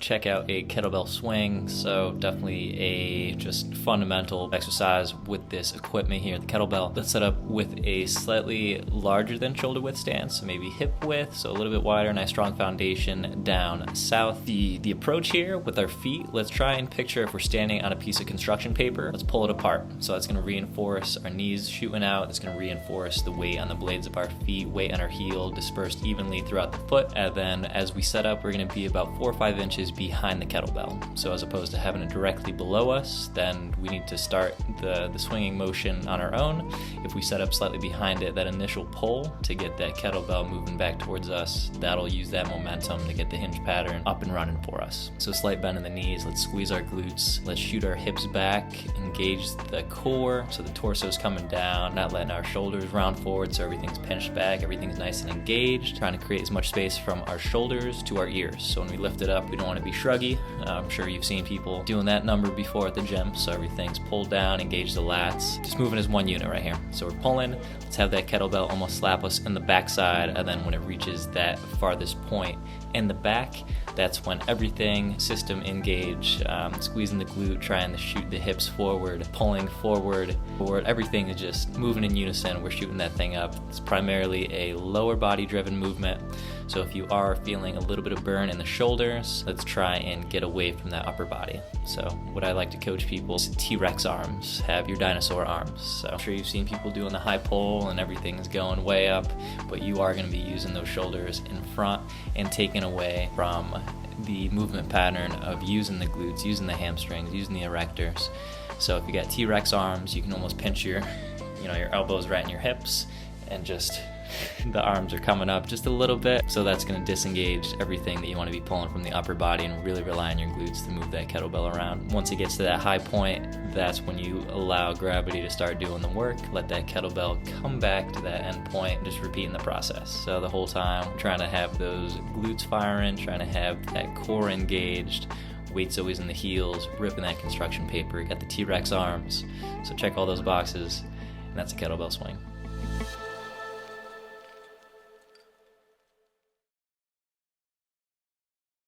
check out a kettlebell swing. So definitely a just fundamental exercise with this equipment here, the kettlebell. That's set up with a slightly larger than shoulder width stance, so maybe hip width, so a little bit wider, nice strong foundation down south. The approach here with our feet, let's try and picture if we're standing on a piece of construction paper. Let's pull it apart. So that's going to reinforce our knees shooting out. That's going to reinforce the weight on the blades of our feet, weight on our heel dispersed evenly throughout the foot. And then as we set up, we're going to be about 4 or 5 inches behind the kettlebell. So as opposed to having it directly below us, then we need to start the swinging motion on our own. If we set up slightly behind it, that initial pull to get that kettlebell moving back towards us, that'll use that momentum to get the hinge pattern up and running for us. So slight bend in the knees, let's squeeze our glutes, let's shoot our hips back, engage the core so the torso's coming down, not letting our shoulders round forward so everything's pinched back, everything's nice and engaged, trying to create as much space from our shoulders to our ears. So when we lift it up, we don't want to be shruggy. I'm sure you've seen people doing that number before at the gym, so everything's pulled down, engage the lats, just moving as one unit right here. So we're pulling, let's have that kettlebell almost slap us in the backside, and then when it reaches that farthest point in the back, that's when everything, system engage, squeezing the glute, trying to shoot the hips forward, pulling forward, everything is just moving in unison. We're shooting that thing up. It's primarily a lower body driven movement. So if you are feeling a little bit of burn in the shoulders, let's try and get away from that upper body. So what I like to coach people is T-Rex arms, have your dinosaur arms. So I'm sure you've seen people doing the high pull and everything's going way up, but you are going to be using those shoulders in front and taking away from the movement pattern of using the glutes, using the hamstrings, using the erectors. So if you got T-Rex arms, you can almost pinch your elbows right in your hips and just the arms are coming up just a little bit. So that's going to disengage everything that you want to be pulling from the upper body and really rely on your glutes to move that kettlebell around. Once it gets to that high point, that's when you allow gravity to start doing the work. Let that kettlebell come back to that end point, just repeating the process. So the whole time, we're trying to have those glutes firing, trying to have that core engaged, weight's always in the heels, ripping that construction paper, got the T-Rex arms. So check all those boxes, and that's a kettlebell swing.